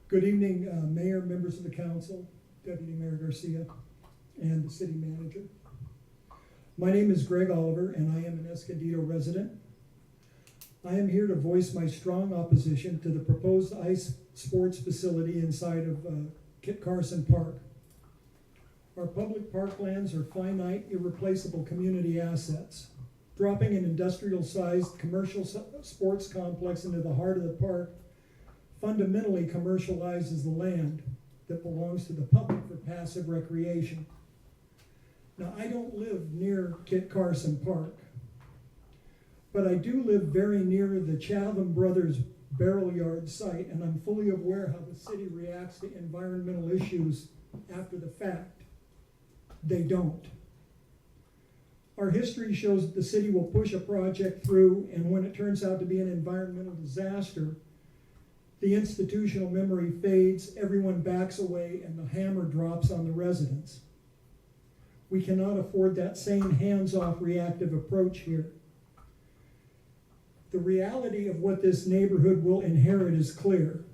Good evening, Mayor, members of the council, Deputy Mayor Garcia, and the city manager. My name is Greg Oliver, and I am an Escondido resident. I am here to voice my strong opposition to the proposed ice sports facility inside of Kit Carson Park. Our public parklands are finite, irreplaceable community assets. Dropping an industrial-sized commercial sports complex into the heart of the park fundamentally commercializes the land that belongs to the public for passive recreation. Now, I don't live near Kit Carson Park, but I do live very near the Chatham Brothers Barrel Yard site, and I'm fully aware how the city reacts to environmental issues after the fact. They don't. Our history shows that the city will push a project through, and when it turns out to be an environmental disaster, the institutional memory fades, everyone backs away, and the hammer drops on the residents. We cannot afford that same hands-off reactive approach here. The reality of what this neighborhood will inherit is clear.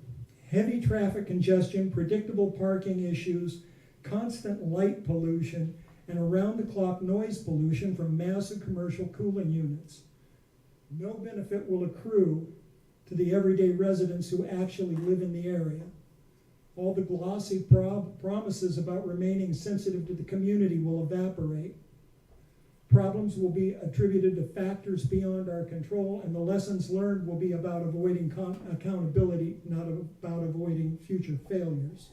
Heavy traffic congestion, predictable parking issues, constant light pollution, and around-the-clock noise pollution from massive commercial cooling units. No benefit will accrue to the everyday residents who actually live in the area. All the glossy promises about remaining sensitive to the community will evaporate. Problems will be attributed to factors beyond our control, and the lessons learned will be about avoiding accountability, not about avoiding future failures.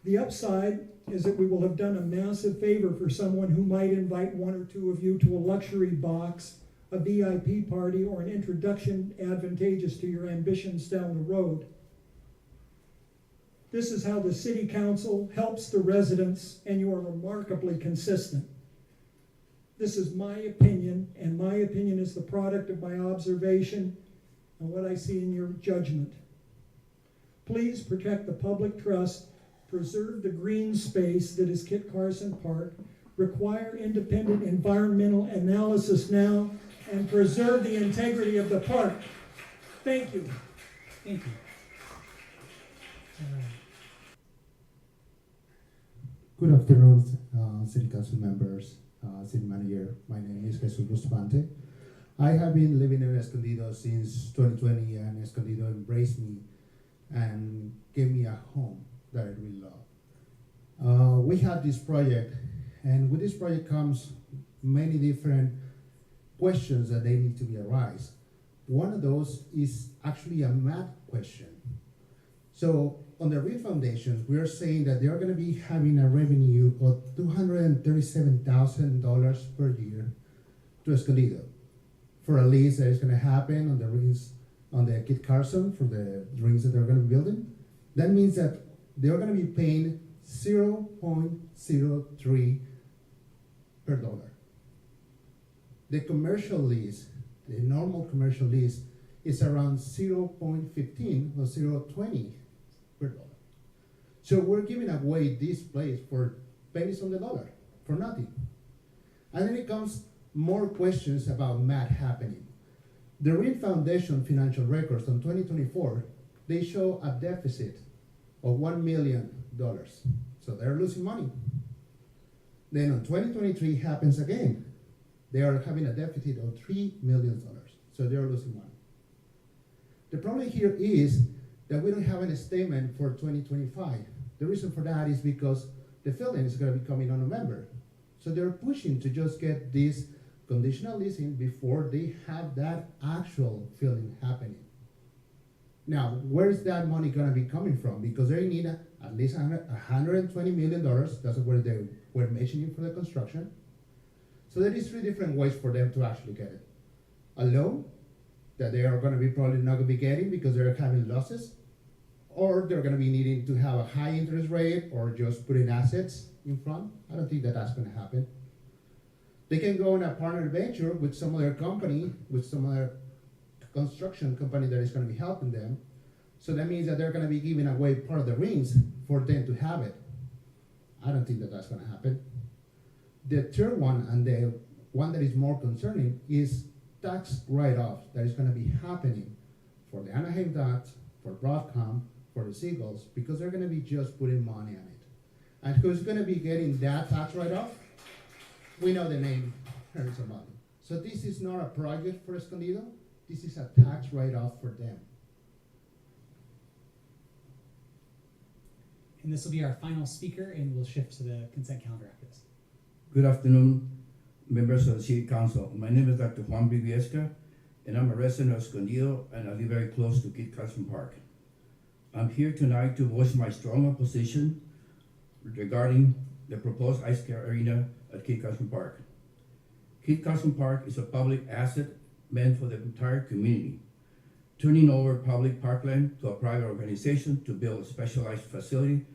The upside is that we will have done a massive favor for someone who might invite one or two of you to a luxury box, a VIP party, or an introduction advantageous to your ambitions down the road. This is how the city council helps the residents, and you are remarkably consistent. This is my opinion, and my opinion is the product of my observation and what I see in your judgment. Please protect the public trust, preserve the green space that is Kit Carson Park, require independent environmental analysis now, and preserve the integrity of the park. Thank you. Thank you. Good afternoon, City Council members, City Manager. My name is Jesus Bustamante. I have been living in Escondido since 2020, and Escondido embraced me and gave me a home that I really love. We have this project, and with this project comes many different questions that they need to be arise. One of those is actually a math question. So on the Rink Foundations, we are saying that they are going to be having a revenue of $237,000 per year to Escondido for a lease that is going to happen on the rings on the Kit Carson for the rings that they're going to be building. That means that they're going to be paying 0.03 per dollar. The commercial lease, the normal commercial lease, is around 0.15 or 0.20 per dollar. So we're giving away this place for pennies on the dollar, for nothing. And then it comes more questions about math happening. The Rink Foundation financial records on 2024, they show a deficit of $1 million. So they're losing money. Then on 2023 happens again. They are having a deficit of $3 million. So they're losing money. The problem here is that we don't have a statement for 2025. The reason for that is because the filling is going to be coming in November. So they're pushing to just get this conditional leasing before they have that actual filling happening. Now, where's that money going to be coming from? Because they need at least $120 million. That's what they were mentioning for the construction. So there is 3 different ways for them to actually get it. A loan that they are going to be probably not going to be getting because they're having losses, or they're going to be needing to have a high interest rate or just putting assets in front. I don't think that that's going to happen. They can go in a partner venture with some other company, with some other construction company that is going to be helping them. So that means that they're going to be giving away part of the rings for them to have it. I don't think that that's going to happen. The third one, and the one that is more concerning, is tax write-offs that is going to be happening for the Anaheim Ducks, for Broadcom, for the Seagulls because they're gonna be just putting money on it. And who's gonna be getting that tax write-off? We know the name, Harrison Valley. So this is not a project for Escondido, this is a tax write-off for them. And this will be our final speaker, and we'll shift to the consent calendar after this. Good afternoon, members of the City Council. My name is Dr. Juan Briviesca, and I'm a resident of Escondido, and I live very close to Kit Carson Park. I'm here tonight to voice my strong opposition regarding the proposed ice skate arena at Kit Carson Park. Kit Carson Park is a public asset meant for the entire community. Turning over public parkland to a private organization to build a specialized facility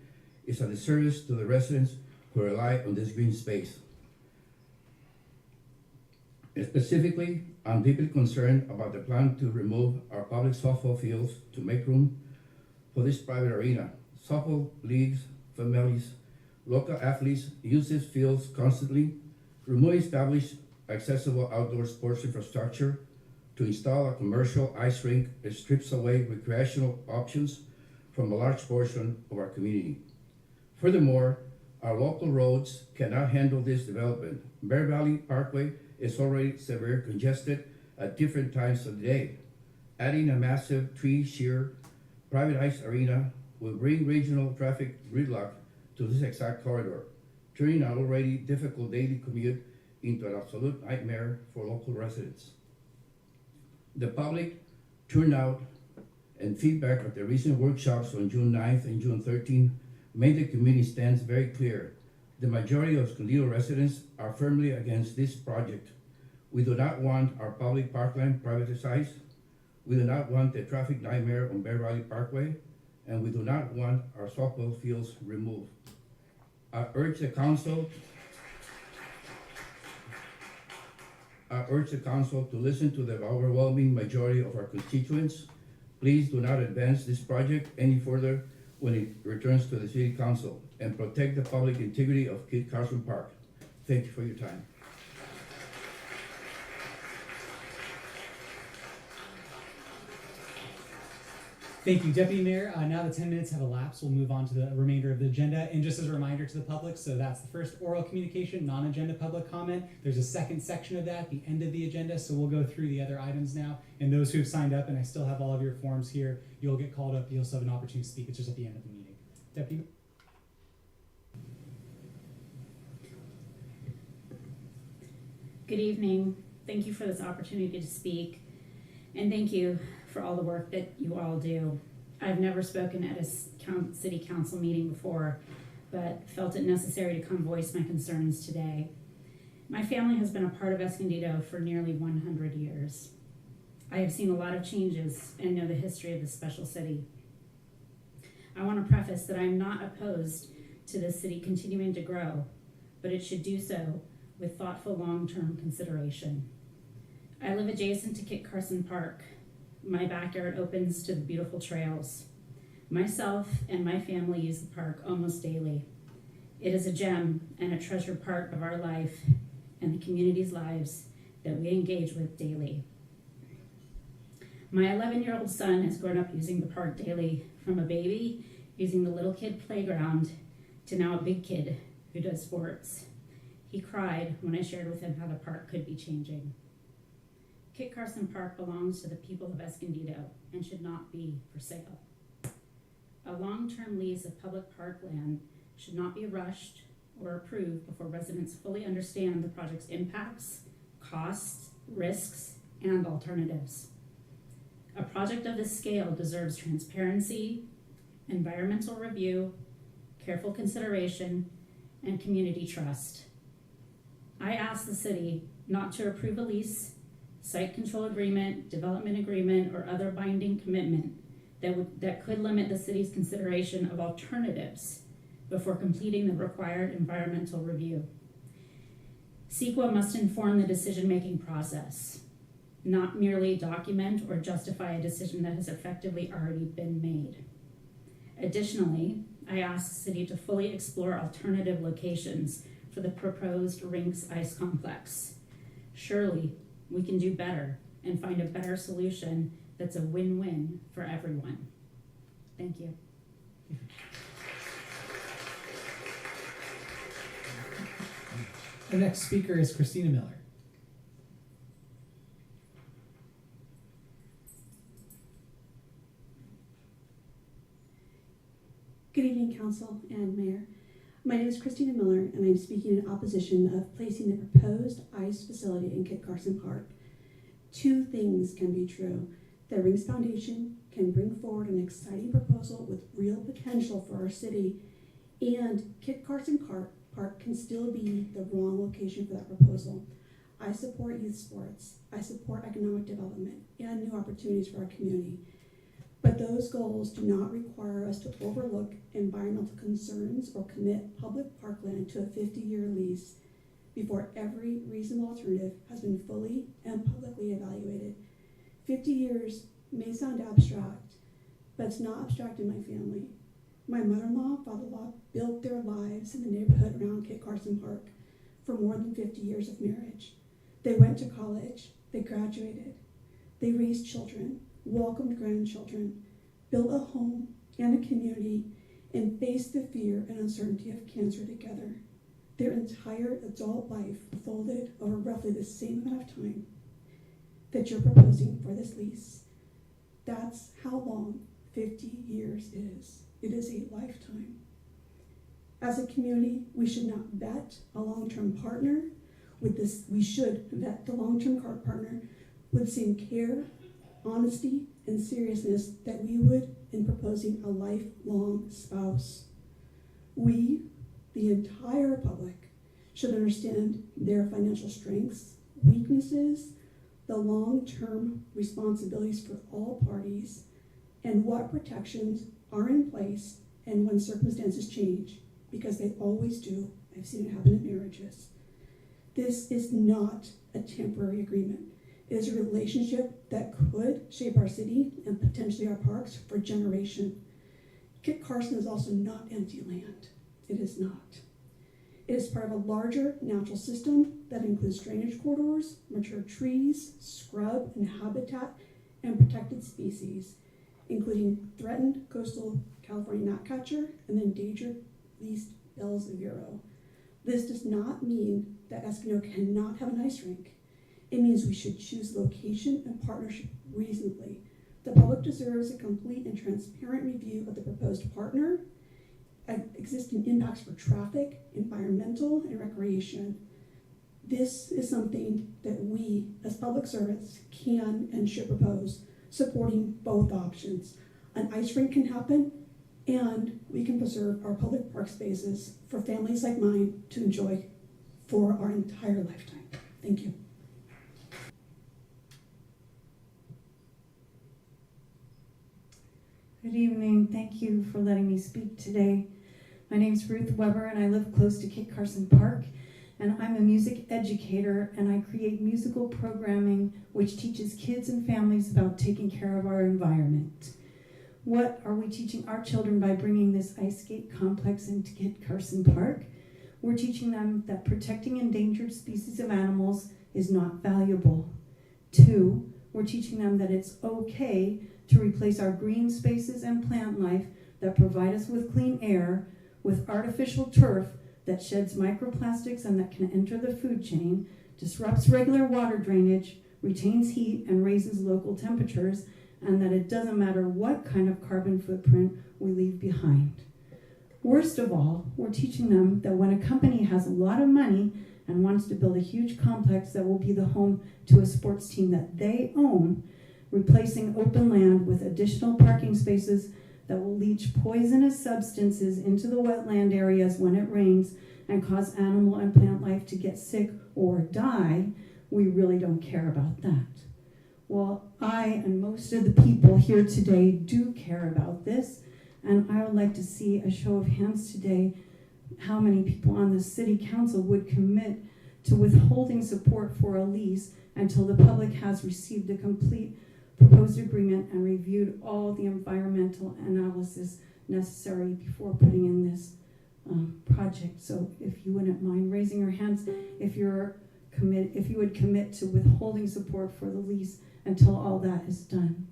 is a disservice to the residents who rely on this green space. Specifically, I'm deeply concerned about the plan to remove our public softball fields to make room for this private arena. Softball leagues, families, local athletes use these fields constantly. Remove established accessible outdoor sports infrastructure to install a commercial ice rink that strips away recreational options from a large portion of our community. Furthermore, our local roads cannot handle this development. Bear Valley Parkway is already severely congested at different times of the day. Adding a massive tree-sheer private ice arena will bring regional traffic gridlock to this exact corridor, turning an already difficult daily commute into an absolute nightmare for local residents. The public turnout and feedback at the recent workshops on June 9th and June 13th made the community stance very clear. The majority of Escondido residents are firmly against this project. We do not want our public parkland privatized. We do not want the traffic nightmare on Bear Valley Parkway, and we do not want our softball fields removed. I urge the council to listen to the overwhelming majority of our constituents. Please do not advance this project any further when it returns to the City Council, and protect the public integrity of Kit Carson Park. Thank you for your time. Thank you, Deputy Mayor. Now the 10 minutes have elapsed. We'll move on to the remainder of the agenda. And just as a reminder to the public, so that's the first oral communication, non-agenda public comment. There's a second section of that at the end of the agenda, so we'll go through the other items now. And those who have signed up, and I still have all of your forms here, you'll get called up. You'll also have an opportunity to speak. It's just at the end of the meeting. Deputy? Good evening. Thank you for this opportunity to speak, and thank you for all the work that you all do. I've never spoken at a city council meeting before, but felt it necessary to come voice my concerns today. My family has been a part of Escondido for nearly 100 years. I have seen a lot of changes and know the history of this special city. I want to preface that I'm not opposed to this city continuing to grow, but it should do so with thoughtful long-term consideration. I live adjacent to Kit Carson Park. My backyard opens to the beautiful trails. Myself and my family use the park almost daily. It is a gem and a treasured part of our life and the community's lives that we engage with daily. My 11-year-old son has grown up using the park daily, from a baby using the little kid playground to now a big kid who does sports. He cried when I shared with him how the park could be changing. Kit Carson Park belongs to the people of Escondido and should not be for sale. A long-term lease of public parkland should not be rushed or approved before residents fully understand the project's impacts, costs, risks, and alternatives. A project of this scale deserves transparency, environmental review, careful consideration, and community trust. I ask the city not to approve a lease, site control agreement, development agreement, or other binding commitment that could limit the city's consideration of alternatives before completing the required environmental review. CEQA must inform the decision-making process, not merely document or justify a decision that has effectively already been made. Additionally, I ask the city to fully explore alternative locations for the proposed Rink's ice complex. Surely, we can do better and find a better solution that's a win-win for everyone. Thank you. The next speaker is Christina Miller. Good evening, Council and Mayor. My name is Christina Miller, and I'm speaking in opposition of placing the proposed ICE facility in Kit Carson Park. Two things can be true. The Rink Foundation can bring forward an exciting proposal with real potential for our city, and Kit Carson Park can still be the wrong location for that proposal. I support youth sports. I support economic development and new opportunities for our community. But those goals do not require us to overlook environmental concerns or commit public parkland to a 50-year lease before every reasonable alternative has been fully and publicly evaluated. 50 years may sound abstract, but it's not abstract in my family. My mother-in-law, father-in-law built their lives in the neighborhood around Kit Carson Park for more than 50 years of marriage. They went to college, they graduated, they raised children, welcomed grandchildren, built a home and a community, and faced the fear and uncertainty of cancer together. Their entire adult life unfolded over roughly the same amount of time that you're proposing for this lease. That's how long 50 years is. It is a lifetime. As a community, we should not vet a long-term partner with this. We should vet the long-term partner with the same care, honesty, and seriousness that we would in proposing a lifelong spouse. We, the entire public, should understand their financial strengths, weaknesses, the long-term responsibilities for all parties, and what protections are in place and when circumstances change, because they always do. I've seen it happen in marriages. This is not a temporary agreement. It is a relationship that could shape our city and potentially our parks for generations. Kit Carson is also not empty land. It is not. It is part of a larger natural system that includes drainage corridors, mature trees, scrub and habitat, and protected species, including threatened coastal California gnatcatcher and endangered least Bell's Vero. This does not mean that Escondido cannot have an ice rink. It means we should choose location and partnership reasonably. The public deserves a complete and transparent review of the proposed partner, existing impacts for traffic, environmental, and recreation. This is something that we, as public servants, can and should propose, supporting both options. An ice rink can happen, and we can preserve our public park spaces for families like mine to enjoy for our entire lifetime. Thank you. Good evening. Thank you for letting me speak today. My name's Ruth Weber, and I live close to Kit Carson Park, and I'm a music educator, and I create musical programming which teaches kids and families about taking care of our environment. What are we teaching our children by bringing this ice skate complex into Kit Carson Park? We're teaching them that protecting endangered species of animals is not valuable. 2, we're teaching them that it's okay to replace our green spaces and plant life that provide us with clean air with artificial turf that sheds microplastics and that can enter the food chain, disrupts regular water drainage, retains heat, and raises local temperatures, and that it doesn't matter what kind of carbon footprint we leave behind. Worst of all, we're teaching them that when a company has a lot of money and wants to build a huge complex that will be the home to a sports team that they own, replacing open land with additional parking spaces that will leach poisonous substances into the wetland areas when it rains and cause animal and plant life to get sick or die, we really don't care about that. Well, I and most of the people here today do care about this, and I would like to see a show of hands today how many people on the city council would commit to withholding support for a lease until the public has received a complete proposed agreement and reviewed all the environmental analysis necessary before putting in this project. So if you wouldn't mind raising your hands, if you would commit to withholding support for the lease until all that is done.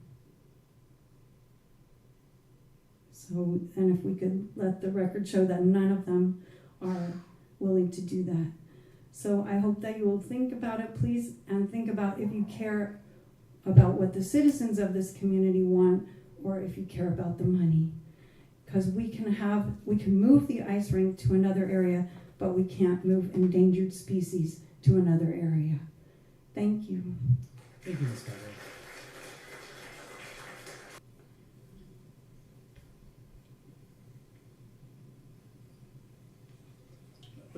So, and if we could let the record show that none of them are willing to do that. So I hope that you will think about it, please, and think about if you care about what the citizens of this community want, or if you care about the money. Because we can move the ice rink to another area, but we can't move endangered species to another area. Thank you. Thank you, Ms. Weber.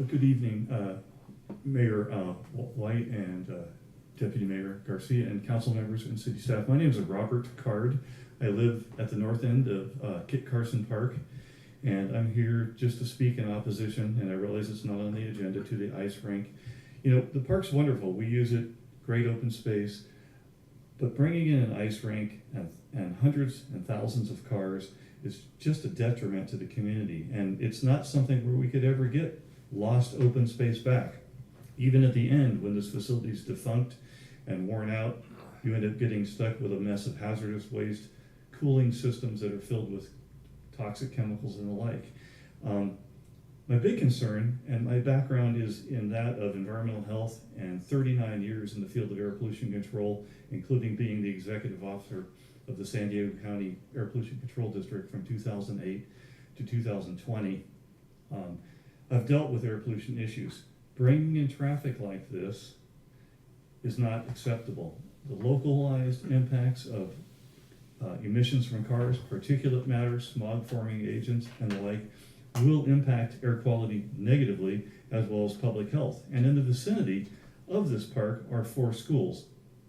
Good evening, Mayor White and Deputy Mayor Garcia and council members and city staff. My name is Robert Card. I live at the north end of Kit Carson Park, and I'm here just to speak in opposition, and I realize it's not on the agenda, to the ice rink. You know, the park's wonderful. We use it, great open space, but bringing in an ice rink and hundreds and thousands of cars is just a detriment to the community, and it's not something where we could ever get lost open space back. Even at the end, when this facility is defunct and worn out, you end up getting stuck with a mess of hazardous waste, cooling systems that are filled with toxic chemicals and the like. My big concern, and my background is in that of environmental health and 39 years in the field of air pollution control, including being the executive officer of the San Diego County Air Pollution Control District from 2008 to 2020. I've dealt with air pollution issues. Bringing in traffic like this is not acceptable. The localized impacts of emissions from cars, particulate matter, smog forming agents, and the like will impact air quality negatively, as well as public health. And in the vicinity of this park are 4 schools,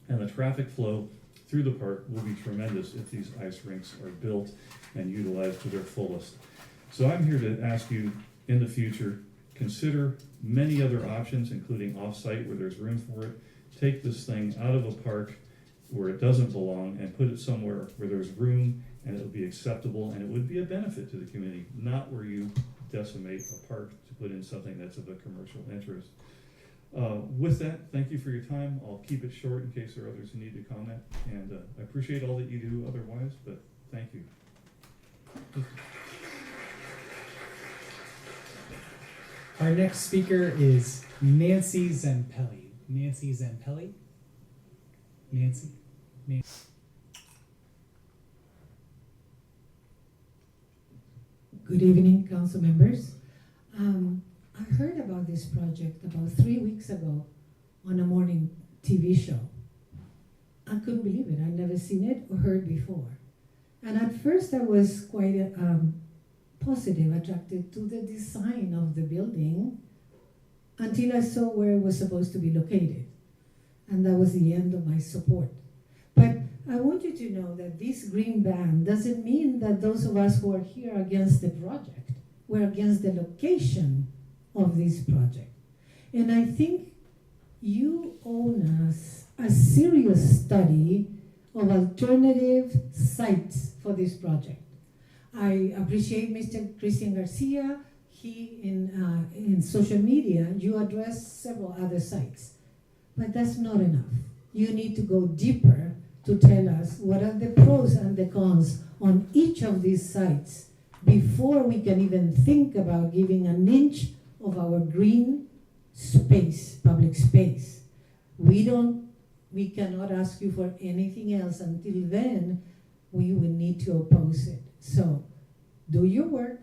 and the traffic flow through the park will be tremendous if these ice rinks are built and utilized to their fullest. So I'm here to ask you, in the future, consider many other options, including off-site where there's room for it. Take this thing out of a park where it doesn't belong and put it somewhere where there's room and it will be acceptable and it would be a benefit to the community, not where you decimate a park to put in something that's of a commercial interest. With that, thank you for your time. I'll keep it short in case there are others who need to comment, and I appreciate all that you do otherwise, but thank you. Our next speaker is Nancy Zampelli. Nancy Zampelli? Nancy? Good evening, council members. I heard about this project about 3 weeks ago on a morning TV show. I couldn't believe it. I'd never seen it or heard before. And at first I was quite positive, attracted to the design of the building until I saw where it was supposed to be located. And that was the end of my support. But I want you to know that this green band doesn't mean that those of us who are here are against the project. We're against the location of this project. And I think you owe us a serious study of alternative sites for this project. I appreciate Mr. Christian Garcia. He, in social media, you addressed several other sites. But that's not enough. You need to go deeper to tell us what are the pros and the cons on each of these sites before we can even think about giving an inch of our green space, public space. We cannot ask you for anything else. Until then, we will need to oppose it. So do your work,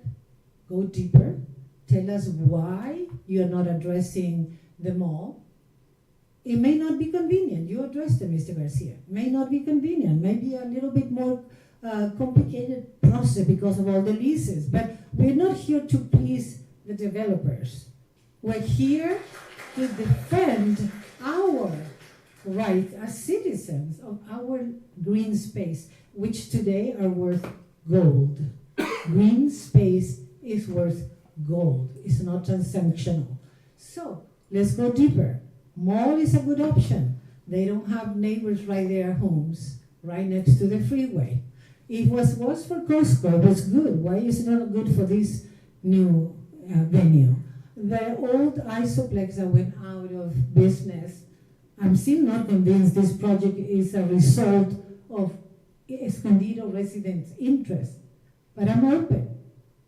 go deeper, tell us why you're not addressing the mall. It may not be convenient. You addressed it, Mr. Garcia. It may not be convenient. Maybe a little bit more complicated process because of all the leases. But we're not here to please the developers. We're here to defend our right as citizens of our green space, which today are worth gold. Green space is worth gold. It's not transactional. So let's go deeper. Mall is a good option. They don't have neighbors right there, homes, right next to the freeway. It was for Costco, it was good. Why is it not good for this new venue? The old Isoplex that went out of business, I'm still not convinced this project is a result of Escondido residents' interest. But I'm open.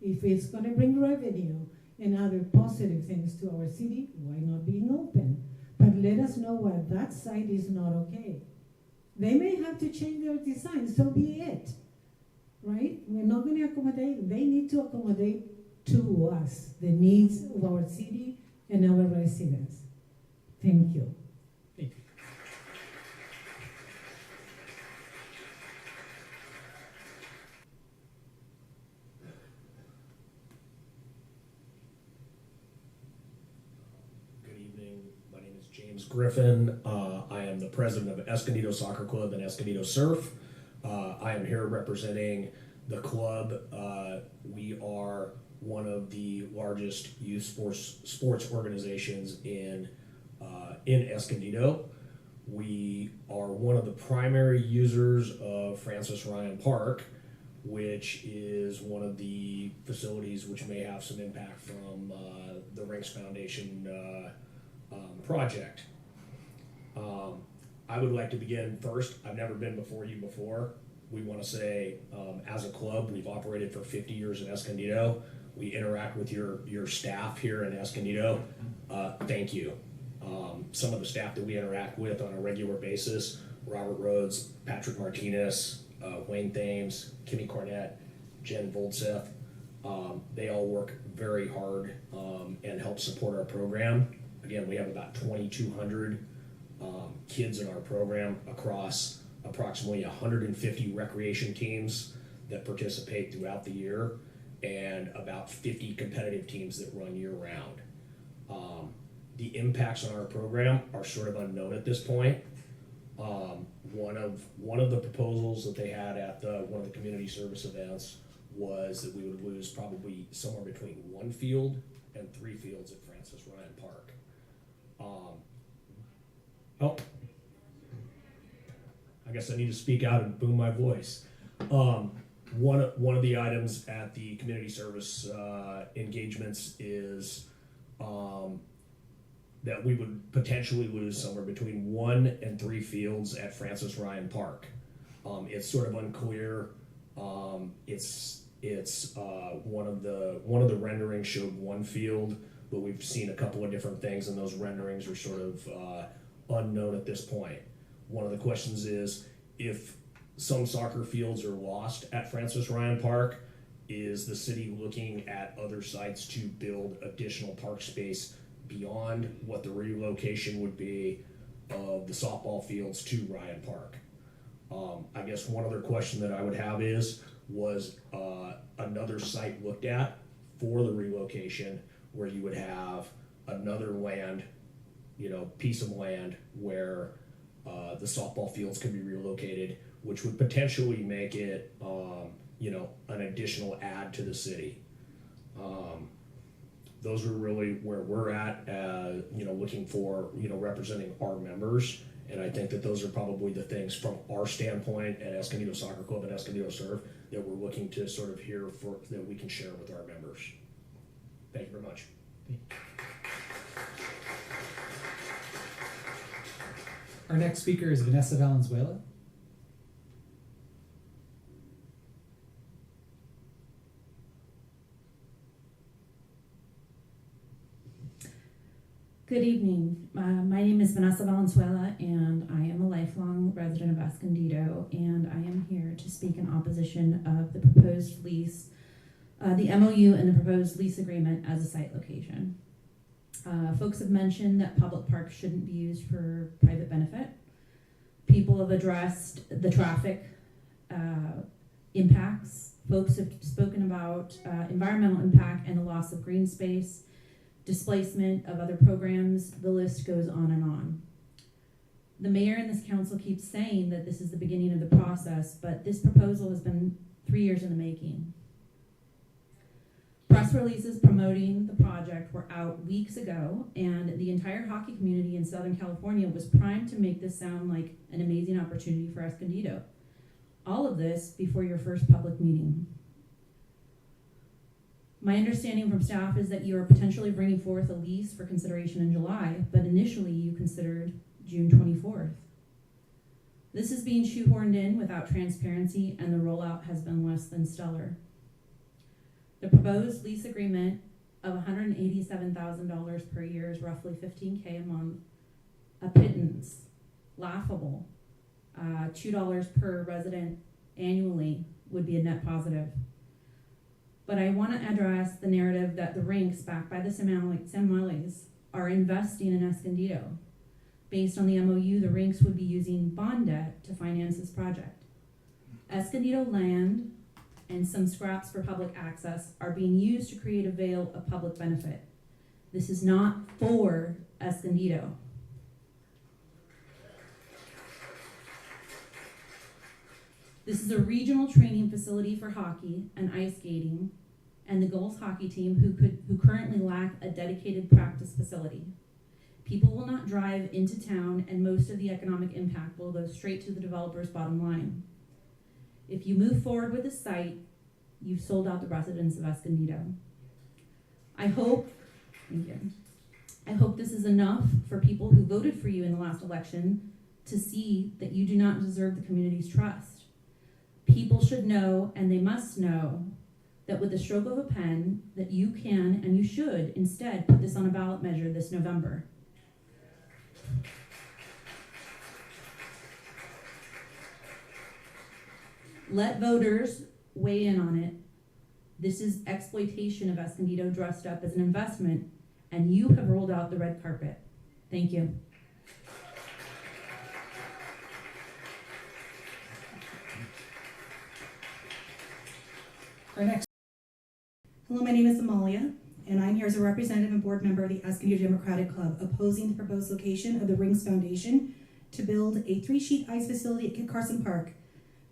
If it's gonna bring revenue and other positive things to our city, why not being open? But let us know why that site is not okay. They may have to change their design, so be it, right? We're not gonna accommodate, they need to accommodate to us, the needs of our city and our residents. Thank you. Thank you. Good evening. My name is James Griffin. I am the president of Escondido Soccer Club and Escondido Surf. I am here representing the club. We are one of the largest youth sports organizations in Escondido. We are one of the primary users of Francis Ryan Park, which is one of the facilities which may have some impact from the Rinks Foundation project. I would like to begin first. I've never been before you before. We want to say, as a club, we've operated for 50 years in Escondido. We interact with your staff here in Escondido. Thank you. Some of the staff that we interact with on a regular basis, Robert Rhodes, Patrick Martinez, Wayne Thames, Kimmy Cornett, Jen Voldseth, they all work very hard and help support our program. Again, we have about 2,200 kids in our program across approximately 150 recreation teams that participate throughout the year and about 50 competitive teams that run year round. The impacts on our program are sort of unknown at this point. One of the proposals that they had at one of the community service events was that we would lose probably somewhere between 1 field and 3 fields at Francis Ryan Park. I guess I need to speak out and boom my voice. One of the items at the community service engagements is that we would potentially lose somewhere between 1 and 3 fields at Francis Ryan Park. It's sort of unclear. It's one of the renderings showed 1 field, but we've seen a couple of different things, and those renderings are sort of unknown at this point. One of the questions is, if some soccer fields are lost at Francis Ryan Park, is the city looking at other sites to build additional park space beyond what the relocation would be of the softball fields to Ryan Park? I guess one other question that I would have was another site looked at for the relocation where you would have another land, piece of land where the softball fields could be relocated, which would potentially make it, an additional add to the city. Those are really where we're at, looking for, representing our members. And I think that those are probably the things from our standpoint at Escondido Soccer Club and Escondido Surf that we're looking to sort of hear that we can share with our members. Thank you very much. Our next speaker is Vanessa Valenzuela. Good evening. My name is Vanessa Valenzuela, and I am a lifelong resident of Escondido, and I am here to speak in opposition of the proposed lease, the MOU and the proposed lease agreement as a site location. Folks have mentioned that public parks shouldn't be used for private benefit. People have addressed the traffic impacts. Folks have spoken about environmental impact and the loss of green space, displacement of other programs. The list goes on and on. The mayor and this council keep saying that this is the beginning of the process, but this proposal has been 3 years in the making. Press releases promoting the project were out weeks ago, and the entire hockey community in Southern California was primed to make this sound like an amazing opportunity for Escondido. All of this before your first public meeting. My understanding from staff is that you are potentially bringing forth a lease for consideration in July, but initially you considered June 24th. This is being shoehorned in without transparency, and the rollout has been less than stellar. The proposed lease agreement of $187,000 per year is roughly $15K a month, a pittance, laughable. $2 per resident annually would be a net positive. But I want to address the narrative that the Rinks, backed by the Somalis, are investing in Escondido. Based on the MOU, the Rinks would be using bond debt to finance this project. Escondido land and some scraps for public access are being used to create a veil of public benefit. This is not for Escondido. This is a regional training facility for hockey and ice skating, and the girls hockey team who currently lack a dedicated practice facility. People will not drive into town, and most of the economic impact will go straight to the developer's bottom line. If you move forward with the site, you've sold out the residents of Escondido. I hope this is enough for people who voted for you in the last election to see that you do not deserve the community's trust. People should know, and they must know, that with the stroke of a pen, that you can and you should instead put this on a ballot measure this November. Let voters weigh in on it. This is exploitation of Escondido dressed up as an investment, and you have rolled out the red carpet. Thank you. Our next. Hello, my name is Amalia, and I'm here as a representative and board member of the Escondido Democratic Club, opposing the proposed location of the Rinks Foundation to build a 3-sheet ice facility at Kit Carson Park.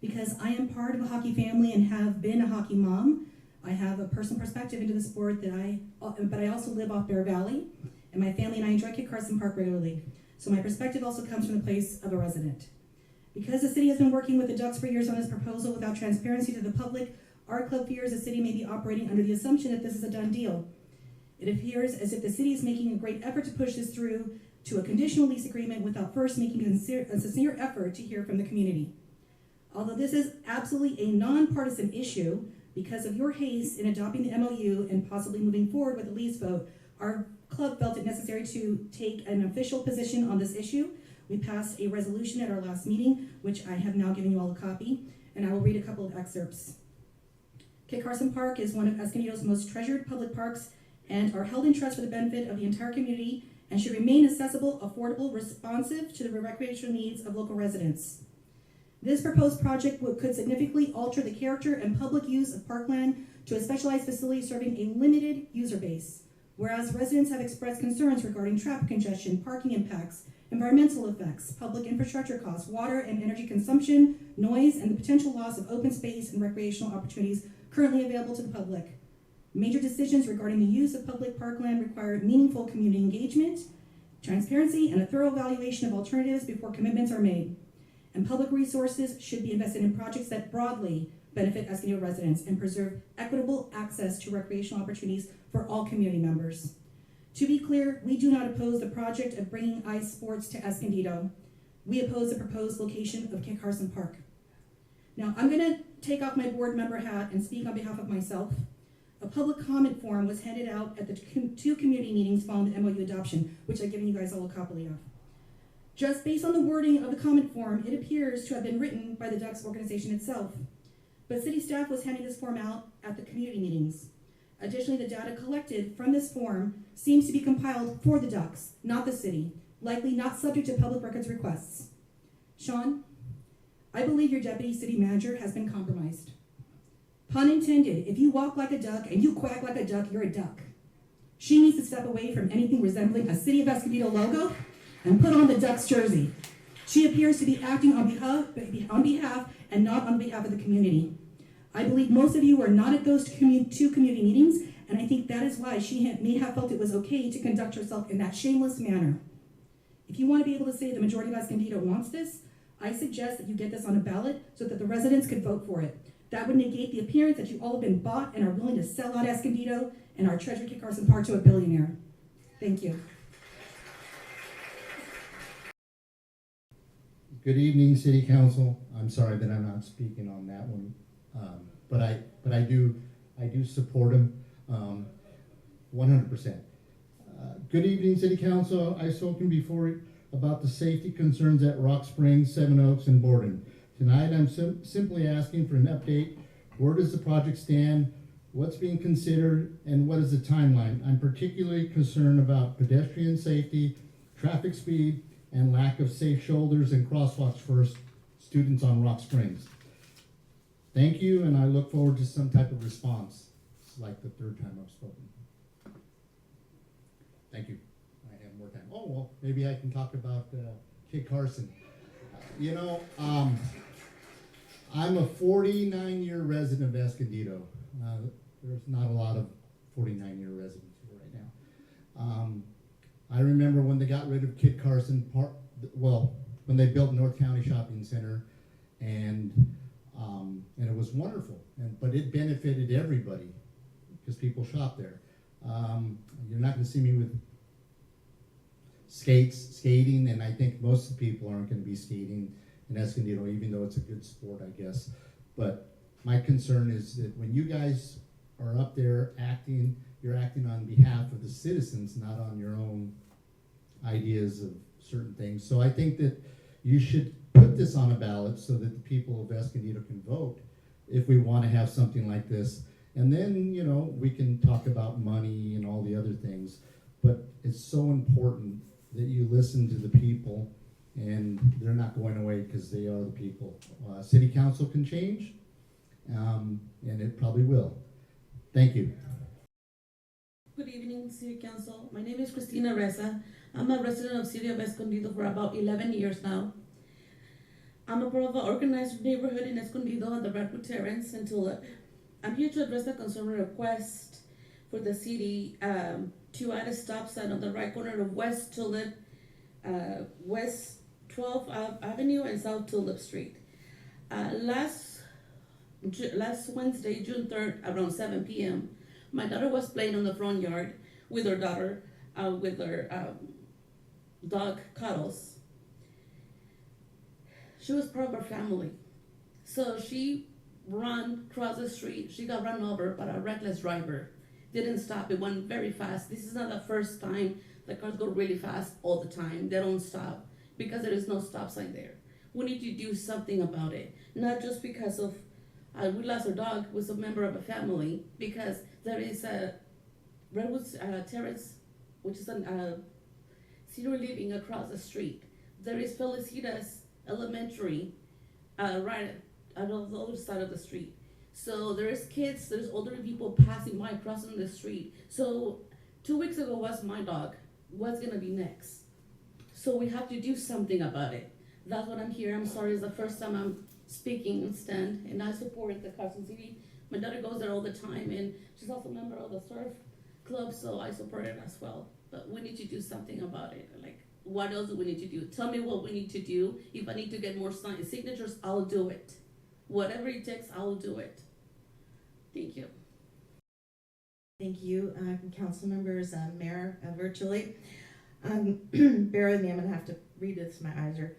Because I am part of a hockey family and have been a hockey mom, I have a personal perspective into the sport but I also live off Bear Valley, and my family and I enjoy Kit Carson Park regularly. So my perspective also comes from the place of a resident. Because the city has been working with the Ducks for years on this proposal without transparency to the public, our club fears the city may be operating under the assumption that this is a done deal. It appears as if the city is making a great effort to push this through to a conditional lease agreement without first making a sincere effort to hear from the community. Although this is absolutely a nonpartisan issue, because of your haste in adopting the MOU and possibly moving forward with the lease vote, our club felt it necessary to take an official position on this issue. We passed a resolution at our last meeting, which I have now given you all a copy, and I will read a couple of excerpts. Kit Carson Park is one of Escondido's most treasured public parks and are held in trust for the benefit of the entire community and should remain accessible, affordable, responsive to the recreational needs of local residents. This proposed project could significantly alter the character and public use of parkland to a specialized facility serving a limited user base, whereas residents have expressed concerns regarding traffic congestion, parking impacts, environmental effects, public infrastructure costs, water and energy consumption, noise, and the potential loss of open space and recreational opportunities currently available to the public. Major decisions regarding the use of public parkland require meaningful community engagement, transparency, and a thorough evaluation of alternatives before commitments are made. And public resources should be invested in projects that broadly benefit Escondido residents and preserve equitable access to recreational opportunities for all community members. To be clear, we do not oppose the project of bringing ice sports to Escondido. We oppose the proposed location of Kit Carson Park. Now, I'm gonna take off my board member hat and speak on behalf of myself. A public comment form was handed out at the 2 community meetings following the MOU adoption, which I've given you guys all a copy of. Just based on the wording of the comment form, it appears to have been written by the Ducks organization itself. But city staff was handing this form out at the community meetings. Additionally, the data collected from this form seems to be compiled for the Ducks, not the city, likely not subject to public records requests. Sean, I believe your deputy city manager has been compromised. Pun intended, if you walk like a duck and you quack like a duck, you're a duck. She needs to step away from anything resembling a City of Escondido logo and put on the Ducks jersey. She appears to be acting on behalf and not on behalf of the community. I believe most of you are not at those 2 community meetings, and I think that is why she may have felt it was okay to conduct herself in that shameless manner. If you want to be able to say the majority of Escondido wants this, I suggest that you get this on a ballot so that the residents could vote for it. That would negate the appearance that you all have been bought and are willing to sell out Escondido and our treasure Kit Carson Park to a billionaire. Thank you. Good evening, City Council. I'm sorry that I'm not speaking on that one, but I do I do support them 100%. Good evening, City Council. I've spoken before about the safety concerns at Rock Springs, Seven Oaks, and Borden. Tonight, I'm simply asking for an update. Where does the project stand? What's being considered, and what is the timeline? I'm particularly concerned about pedestrian safety, traffic speed, and lack of safe shoulders and crosswalks for students on Rock Springs. Thank you, and I look forward to some type of response. It's like the third time I've spoken. Thank you. I have more time. Oh, well, maybe I can talk about Kit Carson. You know, I'm a 49-year resident of Escondido. There's not a lot of 49-year residents here right now. I remember when they got rid of Kit Carson Park, well, when they built North County Shopping Center, and it was wonderful, but it benefited everybody because people shop there. You're not going to see me with skating, and I think most of the people aren't going to be skating in Escondido, even though it's a good sport, I guess. But my concern is that when you guys are up there acting, you're acting on behalf of the citizens, not on your own ideas of certain things. So I think that you should put this on a ballot so that the people of Escondido can vote if we want to have something like this. And then, you know, we can talk about money and all the other things. But it's so important that you listen to the people, and they're not going away because they are the people. City Council can change, and it probably will. Thank you. Good evening, City Council. My name is Cristina Reza. I'm a resident of City of Escondido for about 11 years now. I'm a part of an organized neighborhood in Escondido on the Redwood Terrace and Tulip. I'm here to address the consumer request for the city to add a stop sign on the right corner of West Tulip, West 12th Avenue and South Tulip Street. Last Wednesday, June 3rd, around 7 p.m., my daughter was playing on the front yard with her dog, Cuddles. She was part of our family. So she ran across the street. She got run over by a reckless driver. Didn't stop. It went very fast. This is not the first time the cars go really fast all the time. They don't stop because there is no stop sign there. We need to do something about it. Not just because of we lost our dog, was a member of a family, because there is a Redwood Terrace, which is a senior living across the street. There is Felicitas Elementary right on the other side of the street. So there's kids, there's older people passing by, crossing the street. So 2 weeks ago was my dog. What's gonna be next? So we have to do something about it. That's what I'm here. I'm sorry, it's the first time I'm speaking and stand, and I support the Carson City. My daughter goes there all the time, and she's also a member of the surf club, so I support it as well. But we need to do something about it. Like, what else do we need to do? Tell me what we need to do. If I need to get more signatures, I'll do it. Whatever it takes, I'll do it. Thank you. Thank you, council members, mayor, virtually. Bear with me, I'm gonna have to read this, my eyes are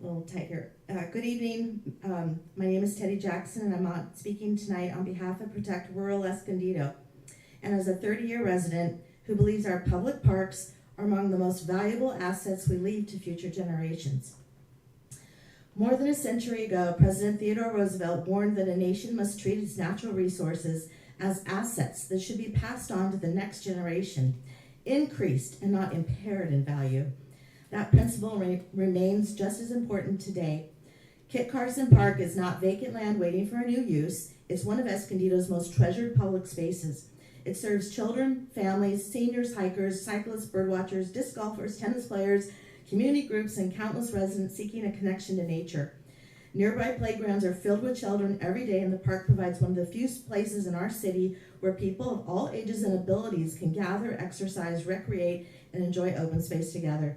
a little tight here. Good evening, my name is Teddy Jackson, and I'm speaking tonight on behalf of Protect Rural Escondido. And as a 30-year resident who believes our public parks are among the most valuable assets we leave to future generations. More than a century ago, President Theodore Roosevelt warned that a nation must treat its natural resources as assets that should be passed on to the next generation, increased and not impaired in value. That principle remains just as important today. Kit Carson Park is not vacant land waiting for a new use. It's one of Escondido's most treasured public spaces. It serves children, families, seniors, hikers, cyclists, birdwatchers, disc golfers, tennis players, community groups, and countless residents seeking a connection to nature. Nearby playgrounds are filled with children every day, and the park provides one of the few places in our city where people of all ages and abilities can gather, exercise, recreate, and enjoy open space together.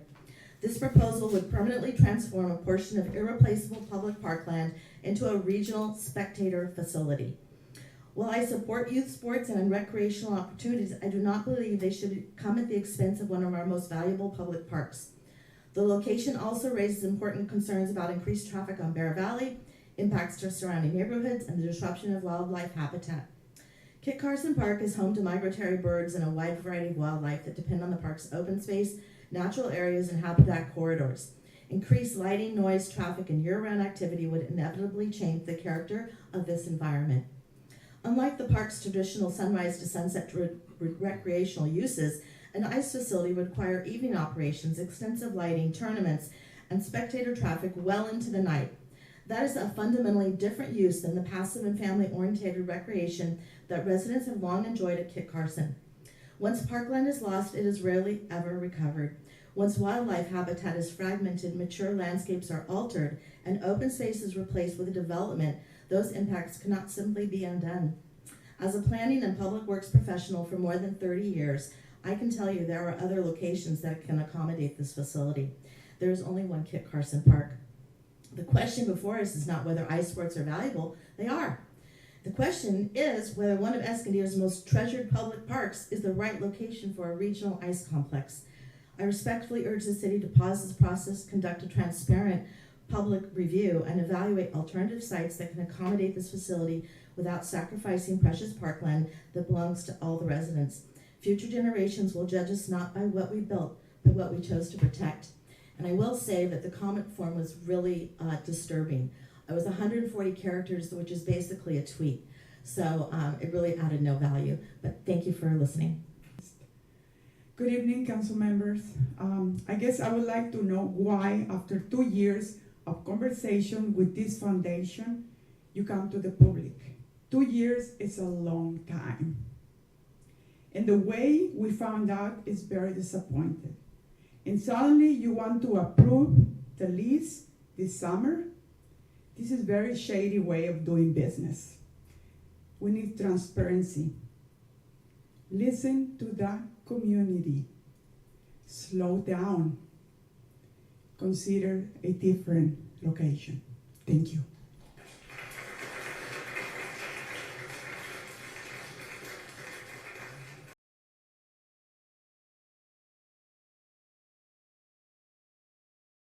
This proposal would permanently transform a portion of irreplaceable public parkland into a regional spectator facility. While I support youth sports and recreational opportunities, I do not believe they should come at the expense of one of our most valuable public parks. The location also raises important concerns about increased traffic on Bear Valley, impacts to surrounding neighborhoods, and the disruption of wildlife habitat. Kit Carson Park is home to migratory birds and a wide variety of wildlife that depend on the park's open space, natural areas, and habitat corridors. Increased lighting, noise, traffic, and year-round activity would inevitably change the character of this environment. Unlike the park's traditional sunrise to sunset recreational uses, an ice facility would require evening operations, extensive lighting, tournaments, and spectator traffic well into the night. That is a fundamentally different use than the passive and family-oriented recreation that residents have long enjoyed at Kit Carson. Once parkland is lost, it is rarely ever recovered. Once wildlife habitat is fragmented, mature landscapes are altered, and open space is replaced with development, those impacts cannot simply be undone. As a planning and public works professional for more than 30 years, I can tell you there are other locations that can accommodate this facility. There is only one Kit Carson Park. The question before us is not whether ice sports are valuable, they are. The question is whether one of Escondido's most treasured public parks is the right location for a regional ice complex. I respectfully urge the city to pause this process, conduct a transparent public review, and evaluate alternative sites that can accommodate this facility without sacrificing precious parkland that belongs to all the residents. Future generations will judge us not by what we built, but what we chose to protect. And I will say that the comment form was really disturbing. It was 140 characters, which is basically a tweet. So it really added no value. But thank you for listening. Good evening, council members. I guess I would like to know why, after 2 years of conversation with this foundation, you come to the public. 2 years is a long time. And the way we found out is very disappointing. And suddenly you want to approve the lease this summer? This is a very shady way of doing business. We need transparency. Listen to the community. Slow down. Consider a different location. Thank you.